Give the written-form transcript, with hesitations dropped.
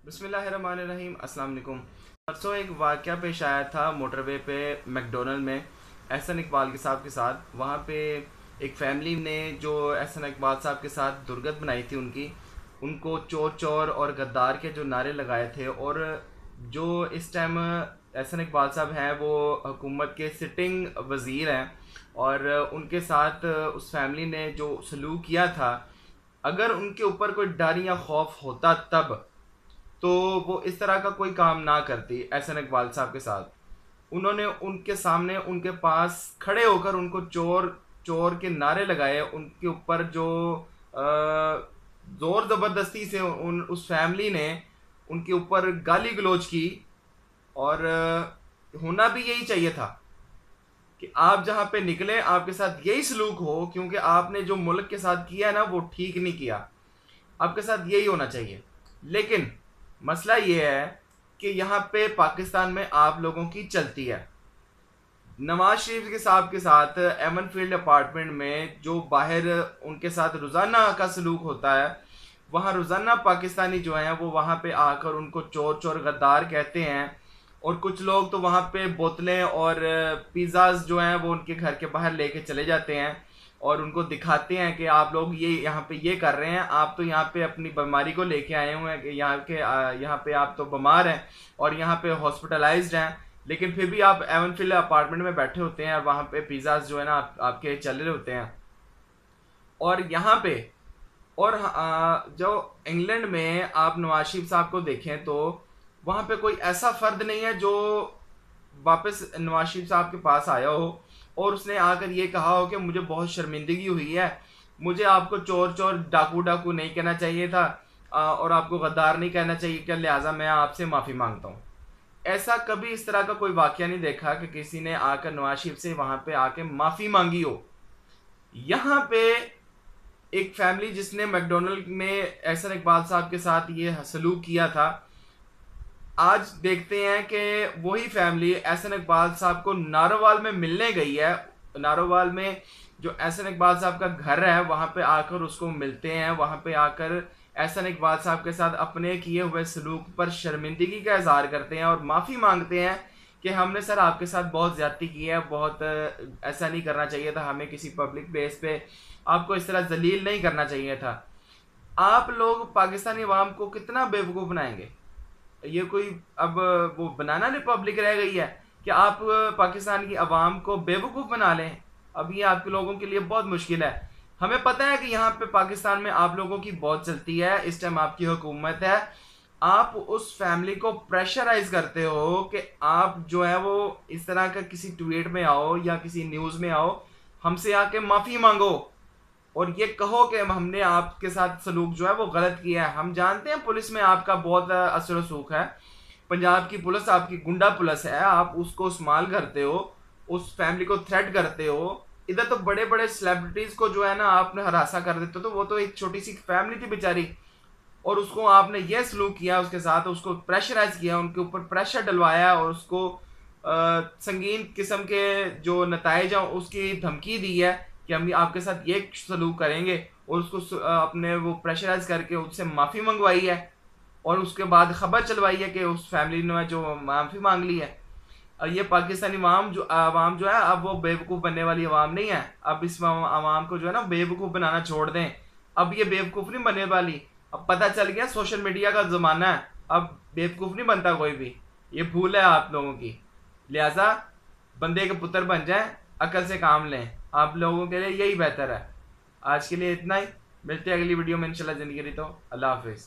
बिस्मिल्लाहिर्रहमानिर्रहीम। अस्सलाम वालेकुम। परसों एक वाक़या पेश आया था मोटरवे पे मैकडोनल्ड में एहसन इकबाल के साहब के साथ। वहाँ पे एक फैमिली ने जो एहसन इकबाल साहब के साथ दुर्गत बनाई थी उनको चोर चोर और गद्दार के जो नारे लगाए थे, और जो इस टाइम एहसन इकबाल साहब हैं वो हुकूमत के सिटिंग वज़ीर हैं, और उनके साथ उस फैमिली ने जो सलूक किया था, अगर उनके ऊपर कोई डर या खौफ होता तब तो वो इस तरह का कोई काम ना करती। एहसन इकबाल साहब के साथ उन्होंने उनके सामने उनके पास खड़े होकर उनको चोर चोर के नारे लगाए, उनके ऊपर जो ज़ोर ज़बरदस्ती से उस फैमिली ने उनके ऊपर गाली गलौज की। और होना भी यही चाहिए था कि आप जहाँ पे निकले आपके साथ यही सलूक हो, क्योंकि आपने जो मुल्क के साथ किया ना वो ठीक नहीं किया, आपके साथ यही होना चाहिए। लेकिन मसला ये है कि यहाँ पे पाकिस्तान में आप लोगों की चलती है। नवाज शरीफ के साहब के साथ एमन फील्ड अपार्टमेंट में जो बाहर उनके साथ रोज़ाना का सलूक होता है, वहाँ रोज़ाना पाकिस्तानी जो हैं वो वहाँ पे आकर उनको चोर चोर गद्दार कहते हैं। और कुछ लोग तो वहाँ पे बोतलें और पिज़्ज़ाज जो हैं वो उनके घर के बाहर लेके चले जाते हैं और उनको दिखाते हैं कि आप लोग ये यहाँ पे ये कर रहे हैं, आप तो यहाँ पे अपनी बीमारी को लेके आए हुए हैं कि यहाँ पे आप तो बीमार हैं और यहाँ पे हॉस्पिटलाइज्ड हैं, लेकिन फिर भी आप एवन फील्ड अपार्टमेंट में बैठे होते हैं और वहाँ पे पिज़्ज़ाज जो है ना आपके चल रहे होते हैं। और यहाँ पे और जो इंग्लैंड में आप नवाज शरीफ साहब को देखें तो वहाँ पे कोई ऐसा फ़र्द नहीं है जो वापस नवाज शरीफ साहब के पास आया हो और उसने आकर ये कहा हो कि मुझे बहुत शर्मिंदगी हुई है, मुझे आपको चोर चोर डाकू डाकू नहीं कहना चाहिए था और आपको गद्दार नहीं कहना चाहिए क्या, लिहाजा मैं आपसे माफ़ी मांगता हूँ। ऐसा कभी इस तरह का कोई वाक़या नहीं देखा कि किसी ने आकर नवाज शरीफ से वहाँ पे आके माफ़ी मांगी हो। यहाँ पे एक फैमिली जिसने मैकडोनल्ड में एहसन इकबाल साहब के साथ ये सलूक किया था, आज देखते हैं कि वही फैमिली एहसन इकबाल साहब को नारोवाल में मिलने गई है। नारोवाल में जो एहसन इकबाल साहब का घर है वहाँ पे आकर उसको मिलते हैं, वहाँ पे आकर एहसन इकबाल साहब के साथ अपने किए हुए सलूक पर शर्मिंदगी का इजहार करते हैं और माफ़ी मांगते हैं कि हमने सर आपके साथ बहुत ज़्यादती की है, बहुत ऐसा नहीं करना चाहिए था, हमें किसी पब्लिक प्लेस पे आपको इस तरह जलील नहीं करना चाहिए था। आप लोग पाकिस्तानी अवाम को कितना बेवकूफ़ बनाएंगे? ये कोई अब वो बनाना रिपब्लिक रह गई है कि आप पाकिस्तान की आवाम को बेवकूफ़ बना लें? अब ये आपके लोगों के लिए बहुत मुश्किल है। हमें पता है कि यहाँ पे पाकिस्तान में आप लोगों की बहुत चलती है, इस टाइम आपकी हुकूमत है। आप उस फैमिली को प्रेशराइज करते हो कि आप जो है वो इस तरह का किसी ट्वीट में आओ या किसी न्यूज़ में आओ, हमसे आके माफ़ी मांगो और ये कहो कि हमने आपके साथ सलूक जो है वो गलत किया है। हम जानते हैं पुलिस में आपका बहुत असर रसूख है, पंजाब की पुलिस आपकी गुंडा पुलिस है, आप उसको इस्तेमाल करते हो, उस फैमिली को थ्रेट करते हो। इधर तो बड़े बड़े सेलिब्रिटीज़ को जो है ना आपने हरासा कर देते हो, तो वो तो एक छोटी सी फैमिली थी बेचारी, और उसको आपने ये सलूक किया उसके साथ, उसको प्रेशराइज किया, उनके ऊपर प्रेशर डलवाया और उसको संगीन किस्म के जो नताइज हैं उसकी धमकी दी है कि हम आपके साथ ये सलूक करेंगे, और उसको अपने वो प्रेशराइज करके उससे माफ़ी मंगवाई है और उसके बाद ख़बर चलवाई है कि उस फैमिली ने जो माफ़ी मांग ली है। ये पाकिस्तानी आवाम जो है अब वो बेवकूफ़ बनने वाली आवाम नहीं है। अब इस आवाम को जो है ना बेवकूफ़ बनाना छोड़ दें, अब ये बेवकूफ़ नहीं बनने वाली। अब पता चल गया सोशल मीडिया का ज़माना है, अब बेवकूफ़ नहीं बनता कोई भी, ये भूल है आप लोगों की। लिहाजा बंदे के पुत्र बन जाएं, अकल से काम लें, आप लोगों के लिए यही बेहतर है। आज के लिए इतना ही, मिलते हैं अगली वीडियो में इंशाल्लाह। ज़िंदगी रही तो अल्लाह हाफिज़।